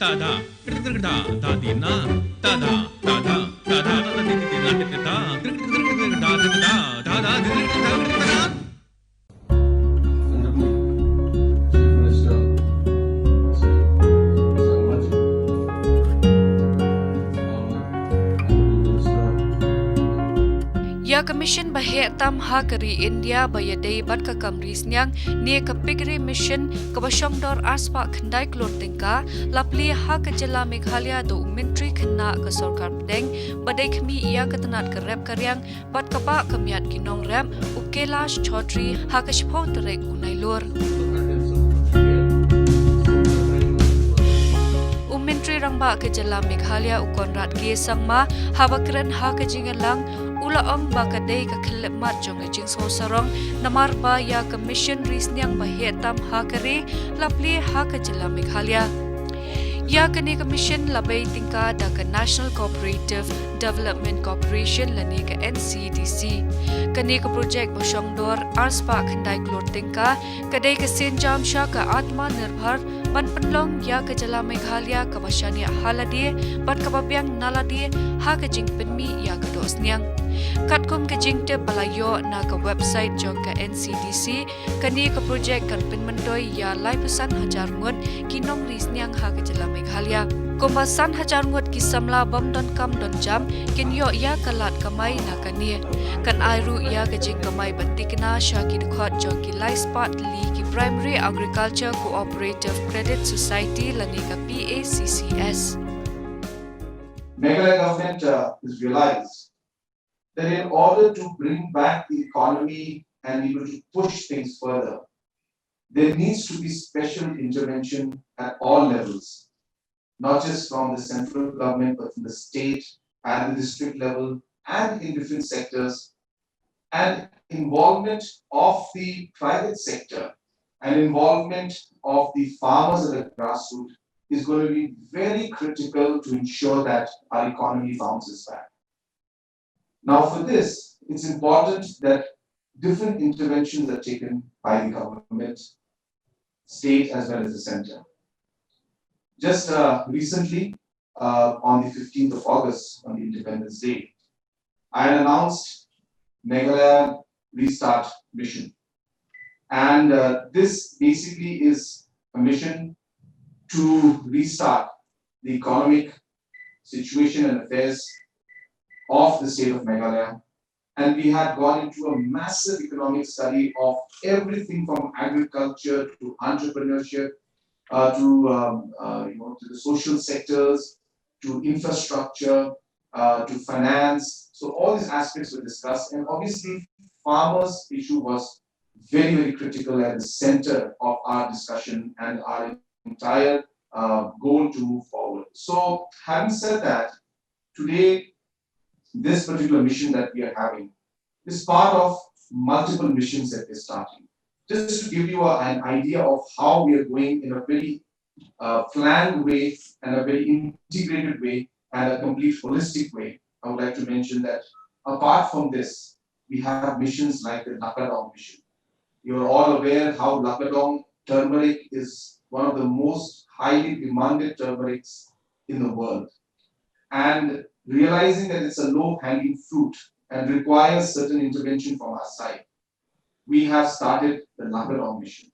tada da da di na tada tada tada da di di na di da da da da Ya commission bahe tam ha kari India bayadei bat ka kamris nyang ne ka pigri mission ka bashong dor aspa khandai klor tingka lapli ha ka jela Meghalaya do mentri khna ka sarkar deng badai khmi ya ka tanat ka rap karyang bat ka pa kamyat kinong ram ukelash chaudhary ha ka shpho tere unai lor Menteri Rangba ke Jala Meghalaya Ukonrat ke Sangma Habakran ha ke Jingalang Ula Ong Bakadei ka Khilmat Jong Jing So Sarong Namar ba ya Commission Risnyang Bahetam ha kare Lapli ha ke Jala Meghalaya Ya kani Commission Labai Tingka da ka National Cooperative Development Corporation lani ka NCDC kani ka project Bashong Dor Arspa Khandai Klor Tingka kadai ka Senjam Sha ka Atma Nirbhar Ban penlong ya ke Jala Meghalaya ka Bashania Haladie bat ka Babyang Naladie ha ka Jing Penmi ya ka Dosnyang Katkum ka Jing te Balayo na ka website jong ka NCDC kani ka project kan Penmandoy ya lai pesan hajar ngut kinong risnyang ha ka Jala Meghalaya Kumbasan hajar ngut ki samla bom don kam don jam kin yo ya kalat kamai na kani kan airu ya ka Jing kamai bantikna sha ki khot jong ki lai spot li ki Primary Agriculture Cooperative Credit Society lani ka PACCS. Meghalaya government has realized that in order to bring back the economy and able to push things further, there needs to be special intervention at all levels, not just from the central government, but from the state and the district level and in different sectors, and involvement of the private sector and involvement of the farmers at the grassroots is going to be very critical to ensure that our economy bounces back. Now, for this, it's important that different interventions are taken by the government, state as well as the center. Just recently, on the 15th of August, on the Independence Day, I announced Meghalaya Restart Mission. And this basically is a mission to restart the economic situation and affairs of the state of Meghalaya. And we had gone into a massive economic study of everything from agriculture to entrepreneurship to the social sectors, to infrastructure, to finance. So all these aspects were discussed, and obviously farmers' issue was very, very critical at the center of our discussion and our entire goal to move forward. So having said that, today, this particular mission that we are having is part of multiple missions that we're starting. Just to give you an idea of how we are going in a very planned way and a very integrated way and a complete holistic way, I would like to mention that apart from this, we have missions like the Lakadong mission. You're all aware how Lakadong turmeric is one of the most highly demanded turmerics in the world. And realizing that it's a low-hanging fruit and requires certain intervention from our side, we have started the Lakadong mission.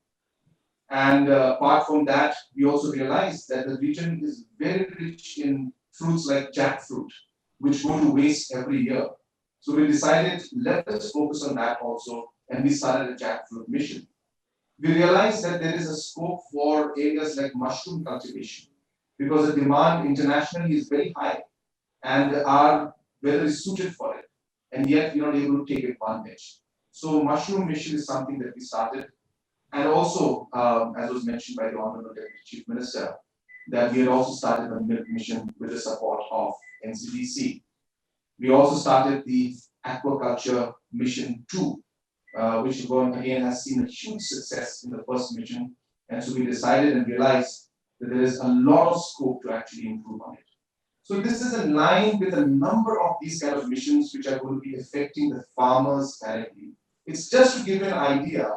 And apart from that, we also realized that the region is very rich in fruits like jackfruit, which go to waste every year. So we decided, let us focus on that also, and we started a jackfruit mission. We realized that there is a scope for areas like mushroom cultivation, because the demand internationally is very high, and our weather is suited for it, and yet we're not able to take advantage. So mushroom mission is something that we started. And also, as was mentioned by the Honorable Deputy Chief Minister, that we had also started a milk mission with the support of NCDC. We also started the aquaculture mission 2, which again has seen a huge success in the first mission. And so we decided and realized that there is a lot of scope to actually improve on it. So this is in line with a number of these kind of missions which are going to be affecting the farmers directly. It's just to give you an idea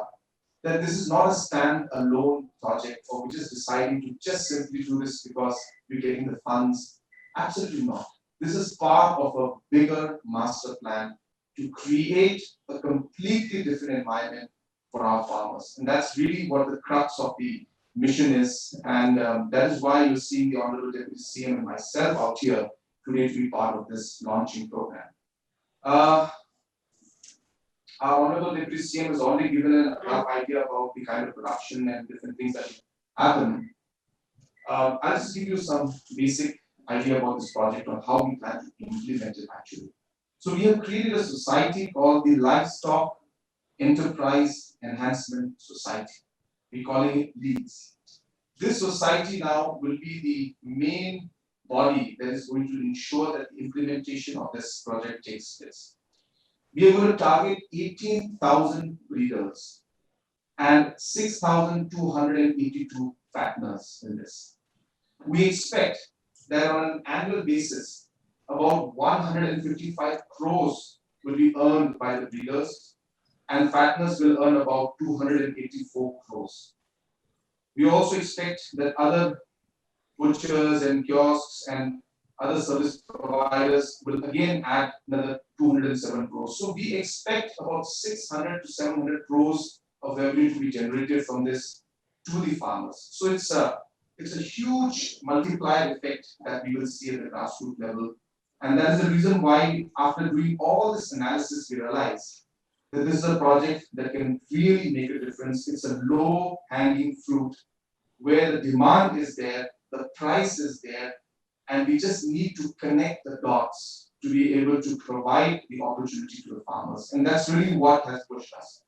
that this is not a stand-alone project or we're just deciding to just simply do this because we're getting the funds. Absolutely not. This is part of a bigger master plan to create a completely different environment for our farmers. And that's really what the crux of the mission is. And that is why you're seeing the Honorable Deputy CM and myself out here today to be part of this launching program. Our Honorable Deputy CM has already given a rough idea about the kind of production and different things that happen. I'll just give you some basic idea about this project on how we plan to implement it actually. So we have created a society called the Livestock Enterprise Enhancement Society. We're calling it LEADS. This society now will be the main body that is going to ensure that the implementation of this project takes place. We are going to target 18,000 breeders and 6,282 fatteners in this. We expect that on an annual basis, about 155 crores will be earned by the breeders, and fatteners will earn about 284 crores. We also expect that other butchers and kiosks and other service providers will again add another 207 crores. So we expect about 600 to 700 crores of revenue to be generated from this to the farmers. So it's a huge multiplier effect that we will see at the grassroots level. And that is the reason why, after doing all this analysis, we realize that this is a project that can really make a difference. It's a low-hanging fruit where the demand is there, the price is there, and we just need to connect the dots to be able to provide the opportunity to the farmers. And that's really what has pushed us.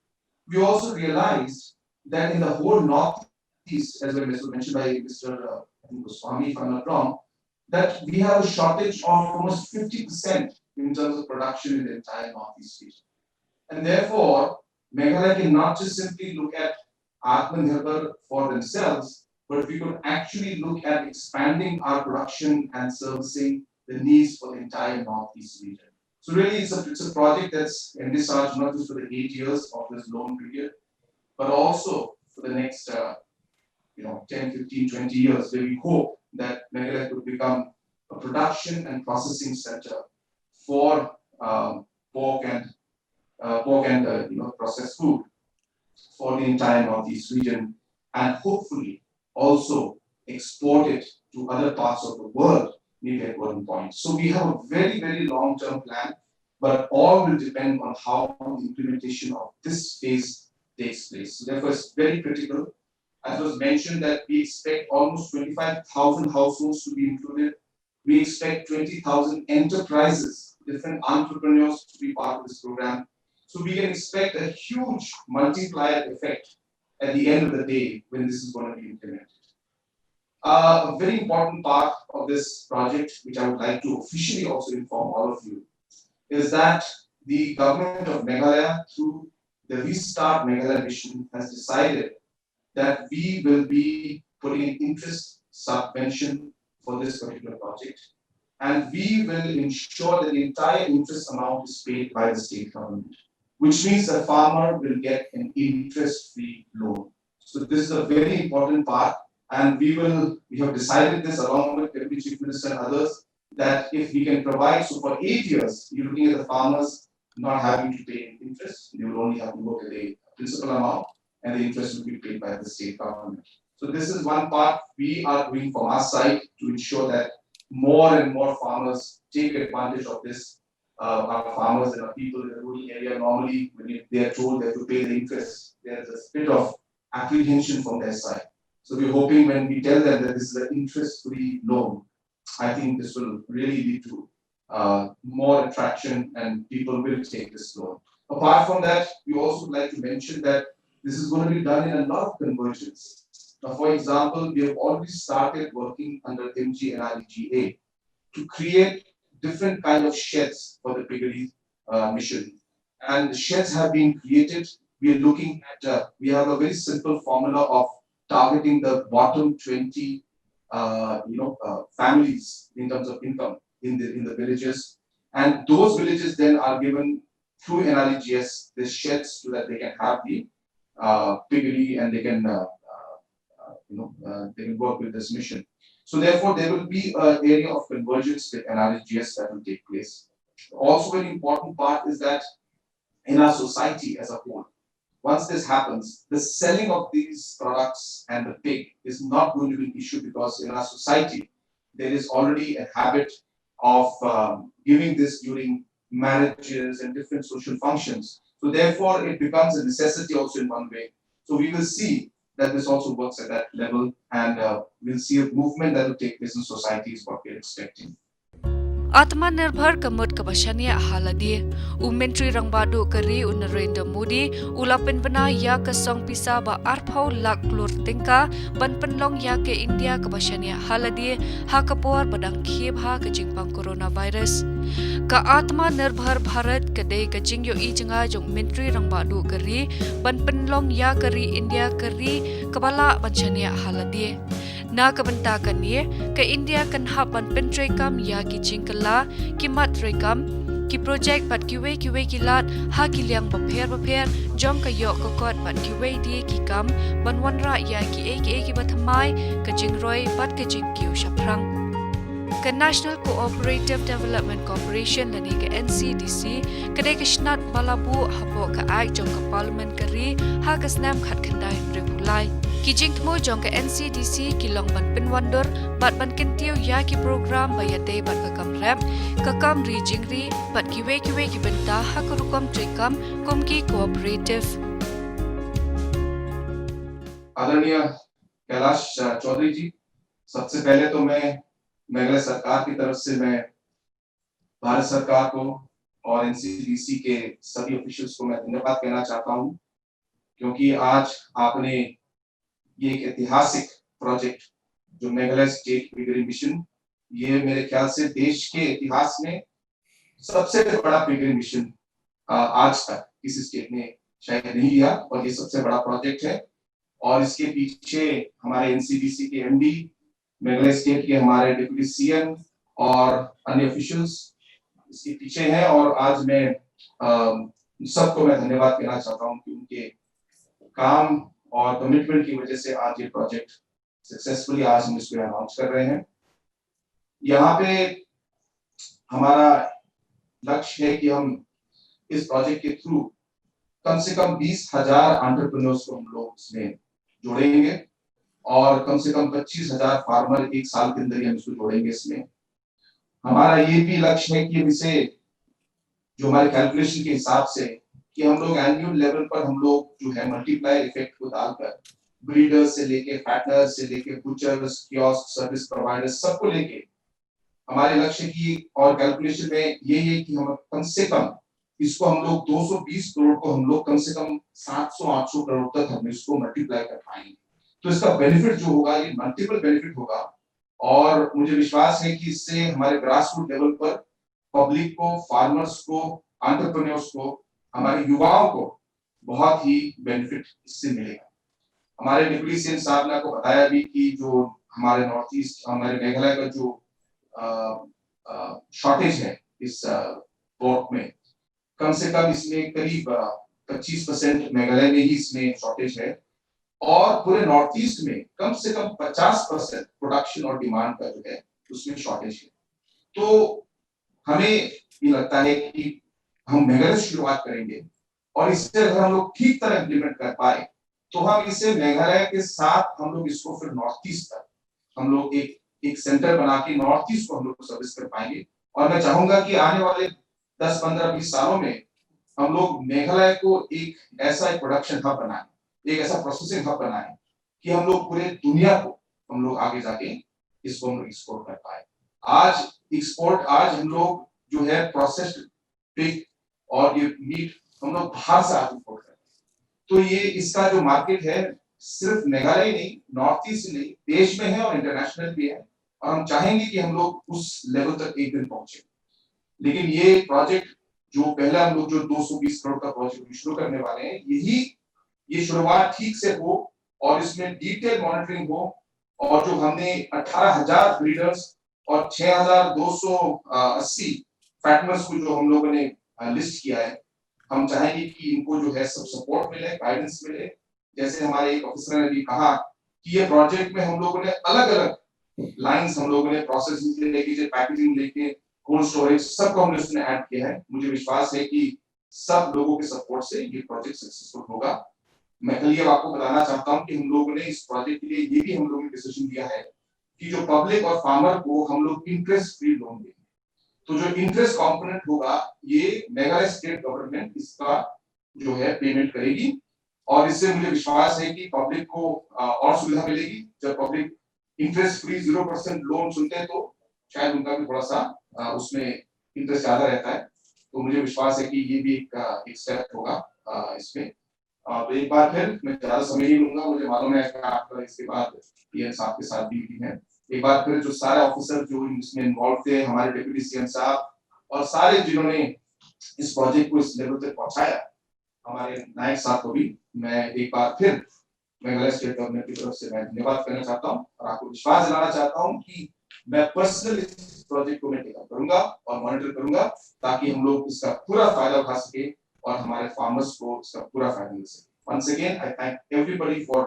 We also realized that in the whole Northeast, as was mentioned by Mr. Goswami, if I'm not wrong, that we have a shortage of almost 50% in terms of production in the entire Northeast region. And therefore, Meghalaya can not just simply look at Atmanirbhar for themselves, but we could actually look at expanding our production and servicing the needs for the entire Northeast region. So really, it's a project that's envisaged not just for the 8 years of this loan period, but also for the next 10, 15, 20 years, where we hope that Meghalaya could become a production and processing center for pork and processed food for the entire Northeast region, and hopefully also export it to other parts of the world, maybe at one point. So we have a very, very long-term plan, but all will depend on how the implementation of this phase takes place. So therefore, it's very critical. As was mentioned, that we expect almost 25,000 households to be included. We expect 20,000 enterprises, different entrepreneurs to be part of this program. So we can expect a huge multiplier effect at the end of the day when this is going to be implemented. A very important part of this project, which I would like to officially also inform all of you, is that the government of Meghalaya, through the Restart Meghalaya mission, has decided that we will be putting an interest subvention for this particular project. And we will ensure that the entire interest amount is paid by the state government, which means the farmer will get an interest-free loan. So this is a very important part, and we have decided this along with Deputy Chief Minister and others, that if we can provide, so for 8 years, you're looking at the farmers not having to pay interest, they will only have to look at the principal amount, and the interest will be paid by the state government. So this is one part we are doing from our side to ensure that more and more farmers take advantage of this. Our farmers and our people in the rural area, normally when they are told they have to pay the interest, there's a bit of apprehension from their side. So we're hoping when we tell them that this is an interest-free loan, I think this will really lead to more attraction and people will take this loan. Apart from that, we also would like to mention that this is going to be done in a lot of convergence. Now, for example, we have already started working under MGNREGA to create different kind of sheds for the piggery mission. And the sheds have been created. We are looking at, we have a very simple formula of targeting the bottom 20 families in terms of income in the villages. And those villages then are given through NREGS the sheds so that they can have the piggery, and they can they can work with this mission. So therefore, there will be an area of convergence with NRSGS that will take place. Also, very important part is that in our society as a whole, once this happens, the selling of these products and the pig is not going to be an issue, because in our society, there is already a habit of giving this during marriages and different social functions. So therefore, it becomes a necessity also in one way. So we will see that this also works at that level, and we'll see a movement that will take place in society is what we're expecting. आत्मनिर्भर कमत कबशनिया हालदी उमेंट्री रंगबादु करी उन नरेंद्र मोदी उलापिन बना या कसोंग पिसा बा आरफाउ lakh लुर tingka banpenlong ya ke India kebashania haladi ha kapor badang khieb ha ke jingpang coronavirus ka atma nirbhar bharat kadai ka jingyo I janga jong mentri rangbadu kari banpenlong ya kari India kari kabala banchania haladi na kabentakan ye ke India kan ha banpentrai kam ya ki jingkala ki matrai kam ki project pat ki we ki lat ha ki liang bapher jom ka yok ka kot pat ki we di ki kam banwan ra ya ki ki bathamai ka jingroi pat ka jing ki shaprang ka National Cooperative Development Corporation lani ka NCDC kadai ka shnat balabu hapo ka ai jom ka parliament kari ha ka snam khat khandai repulai ki jing thmo jom ka NCDC ki long ban pinwandur bat ban kentiu ya ki program bayate bat ka kam rap ka kam ri jingri bat ki we ki benta ha ka rukom trikam kom ki cooperative आदरणीय कैलाश चौधरी जी, सबसे पहले तो मैं मेघालय सरकार की तरफ से मैं भारत सरकार को और एनसीडीसी के सभी ऑफिशियल्स को मैं धन्यवाद कहना चाहता हूं, क्योंकि आज आपने ये एक ऐतिहासिक प्रोजेक्ट जो मेघालय स्टेट पिगरी मिशन, ये मेरे ख्याल से देश के इतिहास में सबसे बड़ा पिगरी मिशन आज तक किसी स्टेट ने शायद नहीं लिया, और ये सबसे बड़ा प्रोजेक्ट है। और इसके पीछे हमारे एनसीडीसी के एमडी, मेघालय स्टेट के हमारे डिप्टी सीएम और अन्य ऑफिशियल्स इसके पीछे हैं, और आज मैं सबको मैं धन्यवाद कहना चाहता हूं कि उनके काम और कमिटमेंट की वजह से आज ये प्रोजेक्ट सक्सेसफुली आज हम इसको अनाउंस कर रहे हैं। यहाँ पे हमारा लक्ष्य है कि हम इस प्रोजेक्ट के थ्रू कम से कम 20,000 एंटरप्रेन्योर्स को हम लोग इसमें जोड़ेंगे, और कम से कम 25,000 फार्मर एक साल के अंदर ही हम इसको जोड़ेंगे इसमें। हमारा ये भी लक्ष्य है कि इसे जो हमारे कैलकुलेशन के हिसाब से कि हम लोग एनुअल लेवल पर हम लोग जो है मल्टीप्लायर इफेक्ट को डालकर ब्रीडर्स से लेके फैटनर्स से लेके बुचर्स, कियोस्क सर्विस प्रोवाइडर्स सबको लेके हमारे लक्ष्य की और कैलकुलेशन में ये है कि हम कम से कम इसको हम लोग 220 करोड़ को हम लोग कम से कम 700-800 करोड़ तक हम इसको मल्टीप्लाई कर पाएंगे। तो इसका बेनिफिट जो होगा ये मल्टीपल बेनिफिट होगा, और मुझे विश्वास है कि इससे हमारे ग्रास रूट लेवल पर पब्लिक को, फार्मर्स को, एंटरप्रेन्योर्स को, हमारे युवाओं को बहुत ही बेनिफिट इससे मिलेगा। हमारे डिप्टी सीएम साहब ने आपको बताया भी कि जो हमारे नॉर्थ ईस्ट, हमारे मेघालय का जो शॉर्टेज है इस पोर्ट में, कम से कम इसमें करीब 25% मेघालय में ही इसमें शॉर्टेज है, और पूरे नॉर्थ ईस्ट में कम से कम 50% प्रोडक्शन और डिमांड का जो है उसमें शॉर्टेज है। तो हमें ये लगता है कि हम मेघालय से शुरुआत करेंगे, और इससे अगर हम लोग ठीक तरह इम्प्लीमेंट कर पाए तो हम इसे मेघालय के साथ हम लोग इसको फिर नॉर्थ ईस्ट तक हम लोग एक सेंटर बना के नॉर्थ ईस्ट को हम लोग सर्विस कर पाएंगे। और मैं चाहूंगा कि आने वाले 10, 15, 20 सालों में हम लोग मेघालय को एक ऐसा प्रोडक्शन हब बनाएं, एक ऐसा प्रोसेसिंग हब बनाएं कि हम लोग पूरे दुनिया को हम लोग आगे जाके इसको हम लोग एक्सपोर्ट कर पाए। आज हम लोग जो है प्रोसेस्ड पिग और ये मीट हम लोग बाहर से आज इंपोर्ट करते हैं। तो ये इसका जो मार्केट है सिर्फ मेघालय नहीं, नॉर्थ ईस्ट नहीं, देश में है और इंटरनेशनल भी है, और हम चाहेंगे कि हम लोग उस लेवल तक एक दिन पहुंचे। लेकिन ये प्रोजेक्ट जो पहला हम लोग जो 220 करोड़ का प्रोजेक्ट शुरू करने वाले हैं, ये शुरुआत ठीक से हो और इसमें डिटेल मॉनिटरिंग हो, और जो हमने 18,000 ब्रीडर्स और 6,280 फैटनर्स को जो हम लोगों ने लिस्ट किया है, हम चाहेंगे कि इनको जो है सब सपोर्ट मिले, गाइडेंस मिले, जैसे हमारे एक ऑफिसर ने भी कहा कि ये प्रोजेक्ट में हम लोगों ने अलग अलग लाइंस हम लोगों ने प्रोसेसिंग से लेके पैकेजिंग लेके कोल्ड स्टोरेज सबको हमने उसमें ऐड किया है। मुझे विश्वास है कि सब लोगों के सपोर्ट से ये प्रोजेक्ट सक्सेसफुल होगा। मैं कल ये आपको बताना चाहता हूँ कि हम लोगों ने इस प्रोजेक्ट के लिए ये भी हम लोगों ने डिसीजन लिया है कि जो पब्लिक और फार्मर को हम लोग इंटरेस्ट फ्री लोन देंगे। तो जो इंटरेस्ट कंपोनेंट होगा ये मेघालय स्टेट गवर्नमेंट इसका जो है पेमेंट करेगी और इससे मुझे विश्वास है कि पब्लिक को और सुविधा मिलेगी। जब पब्लिक इंटरेस्ट फ्री 0% लोन सुनते हैं तो शायद उनका भी थोड़ा सा उसमें इंटरेस्ट ज्यादा रहता है। तो मुझे विश्वास है कि ये भी एक स्टेप होगा इसमें। तो एक बार फिर मैं ज्यादा समय नहीं लूंगा, मुझे मालूम है कि आपका इसके बाद पीएम साहब के साथ भी मीटिंग है। एक बार फिर जो सारे ऑफिसर जो इसमें इन्वॉल्व थे, हमारे डिप्टी सीएम साहब और सारे जिन्होंने इस प्रोजेक्ट को इस लेवल तक पहुंचाया, हमारे नायक साहब को भी मैं एक बार फिर मेघालय स्टेट गवर्नमेंट की तरफ से मैं धन्यवाद करना चाहता हूँ और आपको विश्वास दिलाना चाहता हूँ कि मैं पर्सनली इस प्रोजेक्ट को मैं टेक अप करूंगा और मॉनिटर करूंगा ताकि हम लोग इसका पूरा फायदा उठा सके और हमारे फार्मर्स को इसका पूरा फायदा मिल सके। Once again, I thank everybody for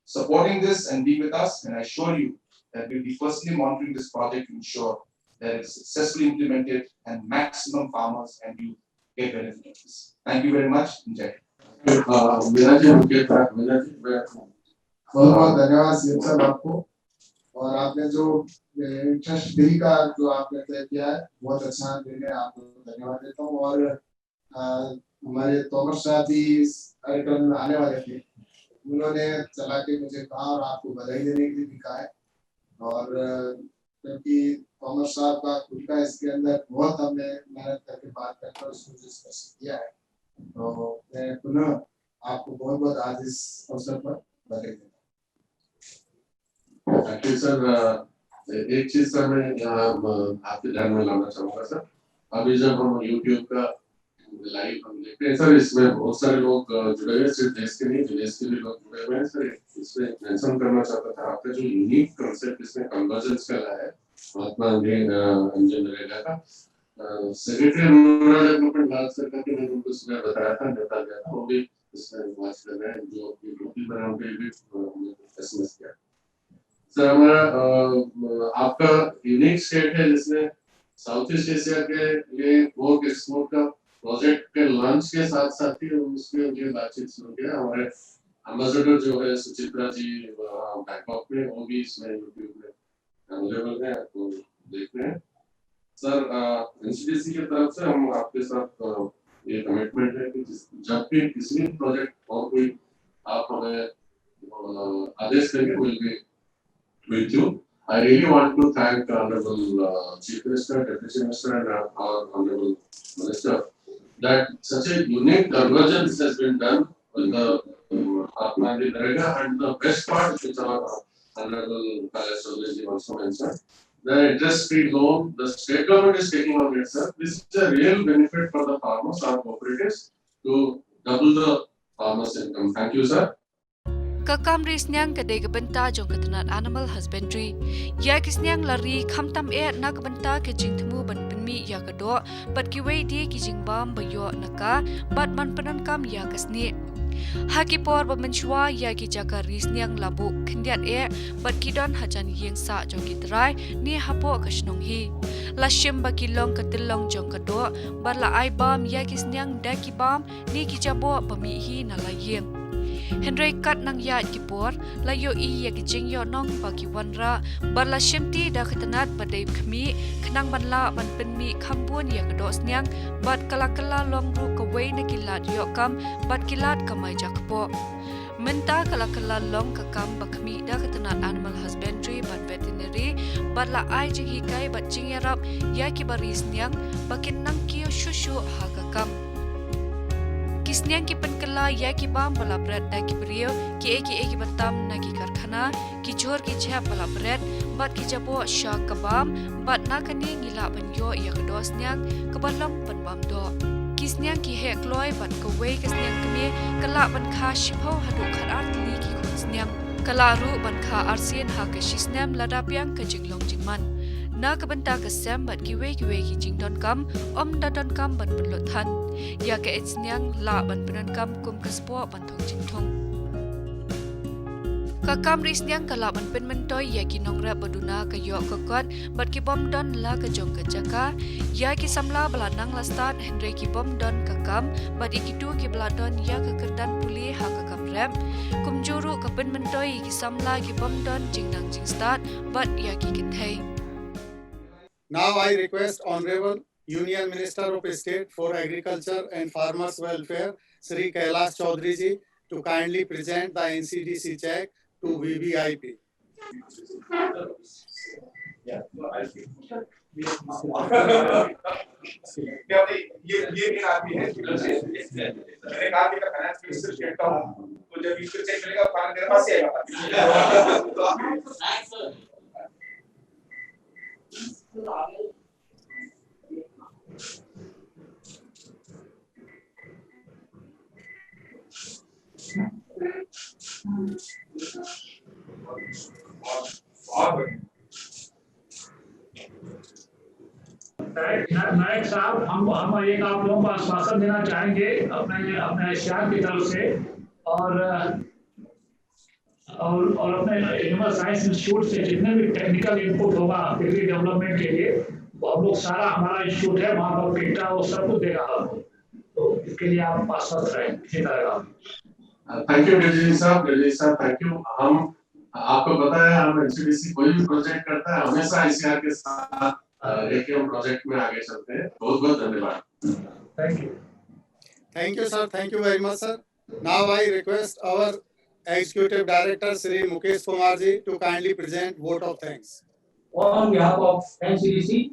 supporting this and being with us, and I assure you that we'll be personally monitoring this project to ensure that it's successfully implemented and maximum farmers and you get benefit of this. Thank you very much. Enjoy. बहुत बहुत धन्यवाद CM साहब आपको, और आपने जो interest bill का जो आपने तय किया है बहुत अच्छा दिन है, आपको धन्यवाद देता हूँ। और हमारे तोमर साहब भी इस कार्यक्रम में आने वाले थे, उन्होंने चला के मुझे कहा और आपको बधाई देने के लिए भी कहा है। और क्योंकि तोमर साहब का खुद का इसके अंदर बहुत हमने मेहनत करके बात करके उसको डिस्कस किया है, तो मैं पुनः आपको बहुत बहुत आज इस अवसर पर बधाई देता हूँ। Thank you sir. एक चीज सर मैं यहाँ आपके ध्यान में लाना चाहूंगा सर, अभी जब हम YouTube का लाइव हम देखते हैं सर, इसमें बहुत सारे लोग जुड़े हुए, सिर्फ देश के नहीं विदेश के भी लोग जुड़े हुए हैं सर। इसमें मेंशन करना चाहता था आपका जो यूनिक कांसेप्ट इसमें कन्वर्जेंस का है महात्मा गांधी नरेगा का सेक्रेटरी रूरल डेवलपमेंट भारत सरकार के, मैंने उनको सुबह बताया था, बता दिया था, वो भी इसमें वाच कर रहे हैं जो ग्रुप पर हम पे भी एसएमएस किया सर। हमारा आपका यूनिक स्टेट है जिसमें साउथ ईस्ट एशिया के लिए पोर्क एक्सपोर्ट का प्रोजेक्ट के लॉन्च के साथ साथ ही उसमें उनकी बातचीत शुरू किया। हमारे एम्बेसडर जो है सुचित्रा जी बैंकॉक में, वो भी इसमें यूट्यूब में अवेलेबल है, आपको देखते हैं सर। एनसीडीसी की तरफ से हम आपके साथ ये कमिटमेंट है कि जब भी किसी भी प्रोजेक्ट और कोई आप हमें आदेश देंगे, will be with you. I really want to thank Honorable Chief Minister, Deputy Minister, and our Honorable Minister that such a unique convergence has been done with the Atmandi Narega, and the best part which our Honorable Palestine also mentioned, the interest-free loan the state government is taking on itself. This is a real benefit for the farmers, our cooperatives, to double the farmers' income. Thank you, sir. Kakam risnyang kadai kabenta jong katanat animal husbandry. Ya kisnyang lari kamtam na kabenta ke jingtemu ban penmi ya kado, bat kiwei di ki jingbam bayo naka, bat man penankam ya kasni. Haki por bamenshwa ya ki jaka risnyang labu kendiat bat kidon hajan yeng sa jong kitrai ni hapo kashnong hi. Lashim bakilong katilong jong kado, bat la ai bam ya kisnyang daki bam ni ki jabo bami hi nalayeng. Henry kat nang ya kipor la yo I ya kijing yo nong bagi wanra barla shimti da khitanat badai khmi khnang banla ban penmi khambun ya kados nyang bat kala long ru kawai na kilat yo kam bat kilat kamai jakpo menta kala long kakam bakmi da khitanat animal husbandry bat veterinary barla ai jing hikai bat jing yarap ya kibaris nyang bakin nang kiyo shushu ha kakam kisnyang ki penkala ya ki bam bala bread da ki brio ki eki batam na ki karkhana ki chhor ki chha bala bread bat ki jabo sha kabam bat na kani ngila ban yo ya kados nyang kabalam pan bam do kisnyang ki he kloi bat ka wei kisnyang kme kala ban kha shipho hadu kharar li ki khonsnyang kala ru ban kha arsian ha ka shisnam ladapyang ka jinglong jingman na kabenta ka sam bat ki wei ki jingdon kam om da don kam ban penlothan ya ke etsnyang la ban penan kam kum kaspo ban thong jingthong Kakam risniang kalaban pen mentoy ya ki nongra baduna ka yo kokot bat ki bom don la ka jong ka jaka ya ki samla belanang la start Henry ki bom don kakam bat ikitu ki beladon ya ka kerdan puli ha kakam rem kumjuru ka pen mentoy ki samla ki bom don jingnang jing start bat ya ki kinthei. Now I request Honorable Union Minister of State for Agriculture and Farmers Welfare, Sri Kailash Chaudhary ji, to kindly present the NCDC check to VVIP. ये एक आदमी है एक आदमी का finance minister कहता हूँ तो जब इसको चेक मिलेगा फाइनेंस मेरे पास ही आएगा. नायक साहब हम एक आप लोगों को आश्वासन देना चाहेंगे अपने एशियान की तरफ से और अपने एनिमल साइंस इंस्टीट्यूट से जितने भी टेक्निकल इनपुट होगा एग्री डेवलपमेंट के लिए वो हम लोग सारा हमारा इंस्टीट्यूट है वहाँ पर डेटा वो सब कुछ देगा आपको, तो इसके लिए आप आश्वस्त रहें इसी तरह. थैंक यू डीजी साहब थैंक यू. हम आपको पता है हम एनसीडीसी कोई भी प्रोजेक्ट करता है हमेशा आईसीआर के साथ एक प्रोजेक्ट में आगे चलते हैं. बहुत बहुत धन्यवाद. Thank you. Thank you, sir. Thank you very much, sir. Now I request our Executive Director, Sri Mukesh Kumar ji, to kindly present vote of thanks. On behalf of NCDC,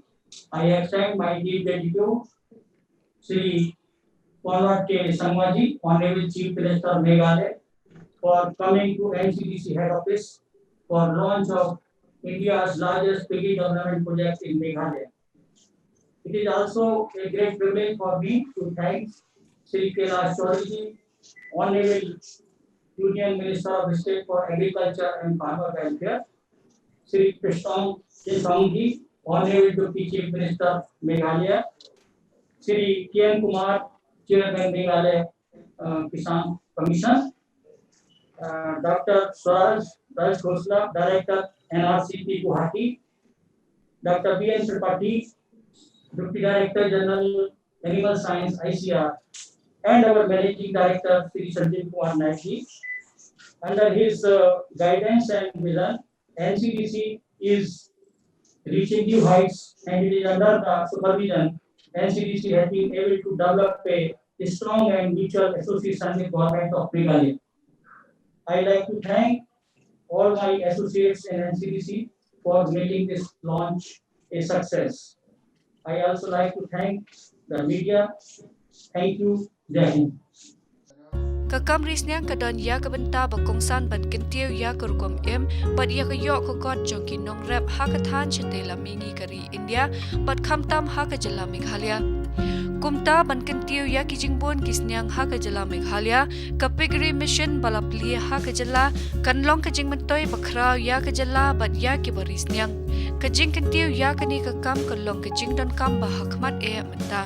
I extend my deep gratitude Sri Conrad K. Sangwaji, Honorable Chief Minister Meghalaya, for coming to NCDC head office for launch of India's largest piggy development project in Meghalaya. It is also a great privilege for me to thank Sri Kailash Chaudhary, Honorable Union Minister of State for Agriculture and Farmer Welfare, Sri Krishnan Sanghi, Honorable Deputy Chief Minister Meghalaya, Sri K.N. Kumar, Chairman Meghalaya Kisan Commission, Dr. Swaraj Khosla, Director NRCP Guwahati, Dr. B.N. Tripathi, Deputy Director General Animal Science ICR, and our Managing Director Sri Sanjeev Kumar Naik. Under his guidance and vision, NCDC is reaching new heights, and it is under the supervision NCDC has been able to develop a strong and mutual association with Government of Meghalaya. I like to thank all my associates in NCDC for making this launch a success. I also like to thank the media. Thank you. Jai Hind. Kakam risniang kadon ya kabenta bakongsan ban kentiu ya kerukom bat ya kayok kokot jongki nong rap hakathan chetela mingi kari India bat khamtam hakajala Meghalaya. Kumta ban kentiu ya kijingbon kisniang hakajala Meghalaya kapigri mission balapli hakajala kanlong kajing mentoy bakrau ya kajala bat ya kibarisniang kajing kentiu ya kani kakam kanlong kajing don kam bahakmat menta.